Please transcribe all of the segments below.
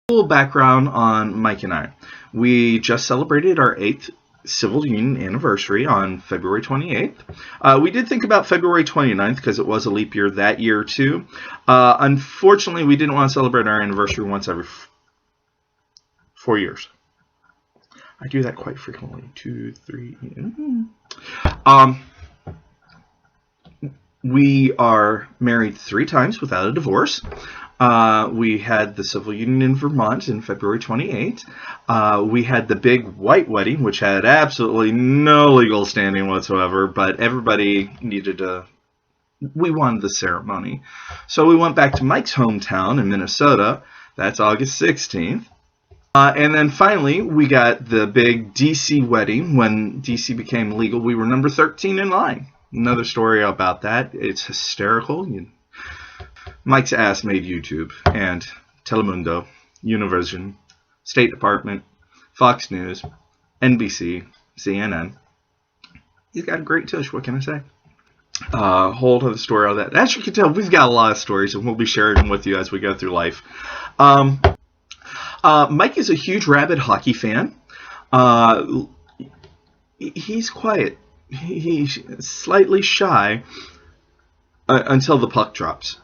A little background on Mike and I. We just celebrated our 8th civil union anniversary on February 28th. We did think about February 29th because it was a leap year that year too. Unfortunately, we didn't want to celebrate our anniversary once every 4 years. I do that quite frequently. 2, 3. We are married 3 times without a divorce. We had the civil union in Vermont in February 28th. We had the big white wedding, which had absolutely no legal standing whatsoever, but everybody needed we wanted the ceremony. So we went back to Mike's hometown in Minnesota. That's August 16th. And then finally, we got the big DC wedding. When DC became legal, we were number 13 in line. Another story about that. It's hysterical. Mike's ass made YouTube and Telemundo, Univision, State Department, Fox News, NBC, CNN. He's got a great tush, what can I say? Whole other story on that. As you can tell, we've got a lot of stories, and we'll be sharing them with you as we go through life. Mike is a huge rabid hockey fan. He's quiet. He's slightly shy until the puck drops.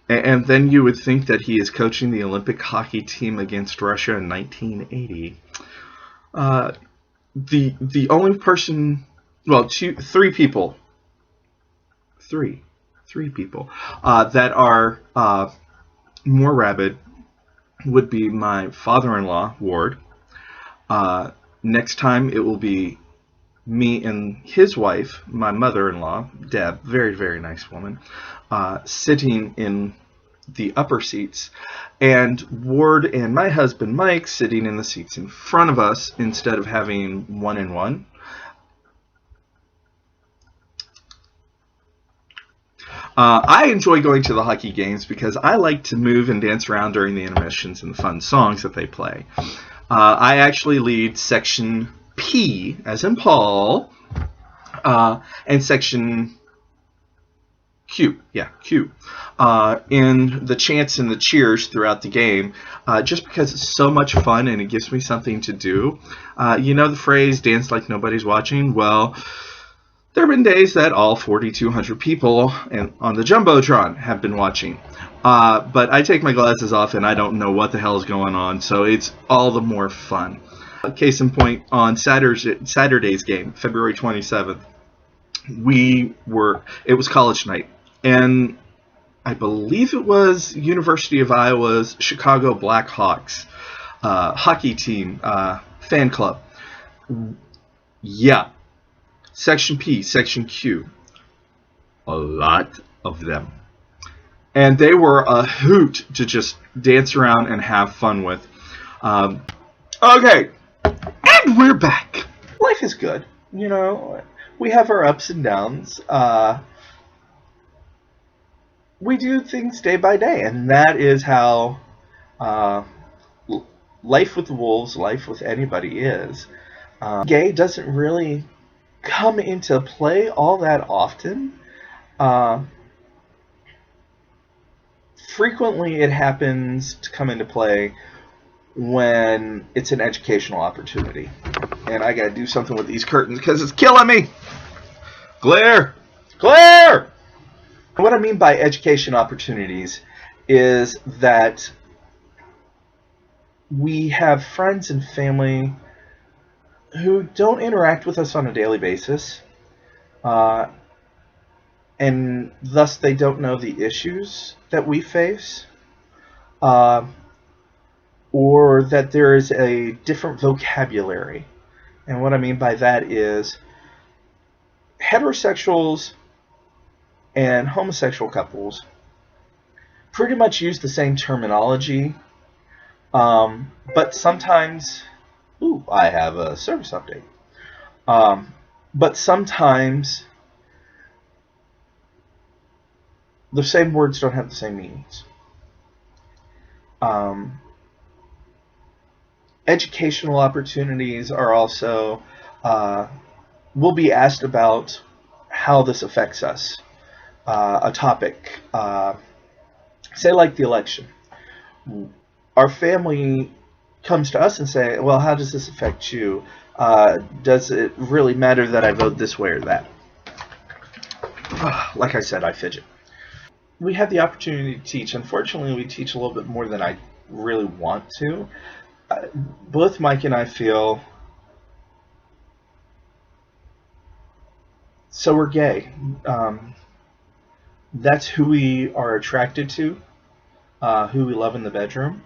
And then you would think that he is coaching the Olympic hockey team against Russia in 1980. The only person, well, three people that are more rabid would be my father-in-law, Ward. Next time it will be me and his wife, my mother-in-law, Deb, very, very nice woman, sitting in the upper seats, and Ward and my husband Mike sitting in the seats in front of us instead of having one and one. I enjoy going to the hockey games because I like to move and dance around during the intermissions and the fun songs that they play. I actually lead Section P, as in Paul, and Section Q, in the chants and the cheers throughout the game, just because it's so much fun and it gives me something to do. You know the phrase, dance like nobody's watching? Well, there have been days that all 4,200 people on the Jumbotron have been watching. But I take my glasses off and I don't know what the hell is going on, so it's all the more fun. Case in point, on Saturday's game, February 27th, it was college night. And I believe it was University of Iowa's Chicago Blackhawks hockey team fan club. Yeah. Section P, Section Q. A lot of them. And they were a hoot to just dance around and have fun with. Okay. And we're back. Life is good. You know, we have our ups and downs. We do things day by day, and that is how life with the Wolves, life with anybody is. Gay doesn't really come into play all that often. Frequently it happens to come into play when it's an educational opportunity. And I gotta do something with these curtains because it's killing me! Glare! Glare! What I mean by education opportunities is that we have friends and family who don't interact with us on a daily basis, and thus they don't know the issues that we face, or that there is a different vocabulary. And what I mean by that is heterosexuals and homosexual couples pretty much use the same terminology, but sometimes, I have a service update. But sometimes the same words don't have the same meanings. Educational opportunities are also, we'll be asked about how this affects us. A topic, say like the election. our family comes to us and say, well, how does this affect you? Does it really matter that I vote this way or that? Like I said, I fidget. We have the opportunity to teach. Unfortunately, we teach a little bit more than I really want to. Both Mike and I feel, so we're gay. That's who we are attracted to, who we love in the bedroom,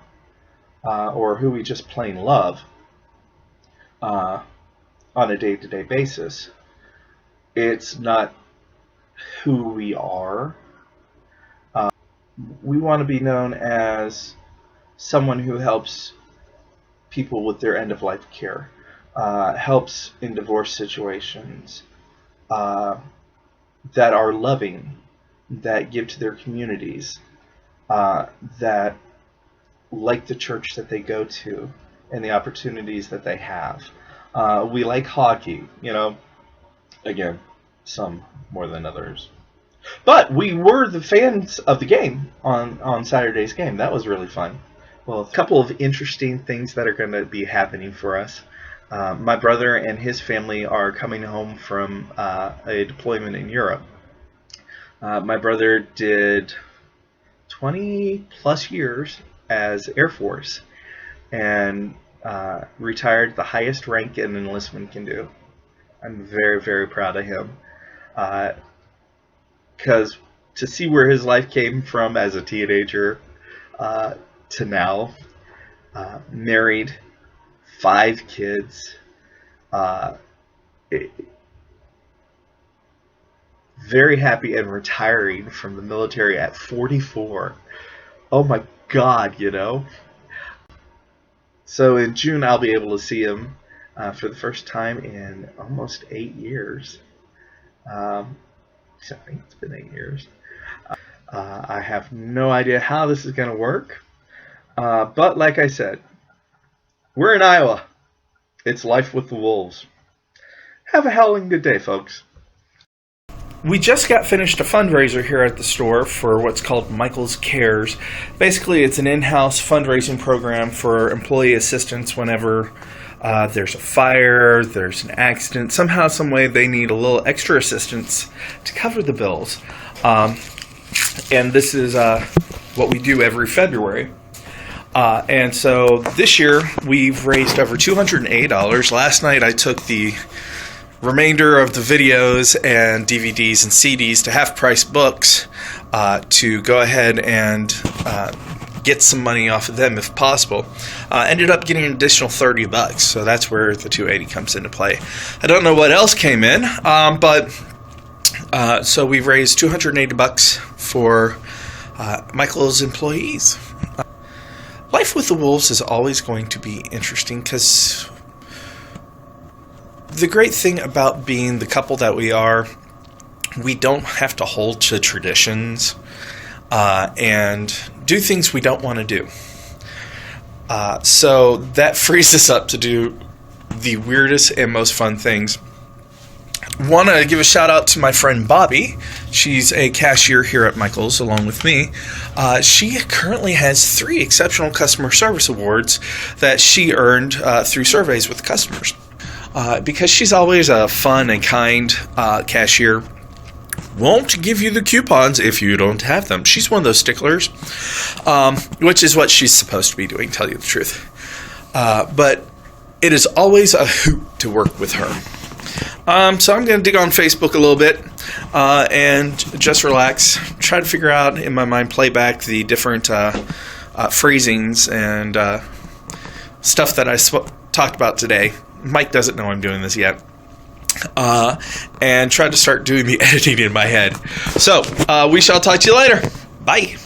or who we just plain love on a day-to-day basis. It's not who we are. We want to be known as someone who helps people with their end-of-life care, helps in divorce situations, that are loving, that give to their communities, that like the church that they go to and the opportunities that they have. We like hockey, again, some more than others. But we were the fans of the game on Saturday's game. That was really fun. Well, a couple of interesting things that are going to be happening for us. My brother and his family are coming home from a deployment in Europe. My brother did 20 plus years as Air Force and retired the highest rank an enlistment can do. I'm very, very proud of him. Because to see where his life came from as a teenager to now, married, 5 kids, very happy, and retiring from the military at 44. Oh my God, So in June, I'll be able to see him for the first time in almost 8 years. I think it's been 8 years. I have no idea how this is going to work. But like I said, we're in Iowa. It's life with the Wolves. Have a howling good day, folks. We just got finished a fundraiser here at the store for what's called Michael's Cares. Basically, it's an in-house fundraising program for employee assistance whenever there's a fire, there's an accident. Somehow, some way, they need a little extra assistance to cover the bills. And this is what we do every February. And so this year, we've raised over $208. Last night, I took the remainder of the videos and DVDs and CDs to Half Price Books to go ahead and get some money off of them if possible. Ended up getting an additional $30, so that's where the $280 comes into play. I don't know what else came in, but so we raised $280 for Michael's employees. Life with the Wolves is always going to be interesting because the great thing about being the couple that we are, we don't have to hold to traditions and do things we don't want to do. So that frees us up to do the weirdest and most fun things. Want to give a shout out to my friend Bobby. She's a cashier here at Michael's along with me. She currently has 3 exceptional customer service awards that she earned through surveys with customers. Because she's always a fun and kind cashier, won't give you the coupons if you don't have them. She's one of those sticklers, which is what she's supposed to be doing, tell you the truth. But it is always a hoot to work with her. So I'm going to dig on Facebook a little bit and just relax, try to figure out in my mind, play back the different phrasings and stuff that I talked about today. Mike doesn't know I'm doing this yet. And try to start doing the editing in my head. So, we shall talk to you later. Bye.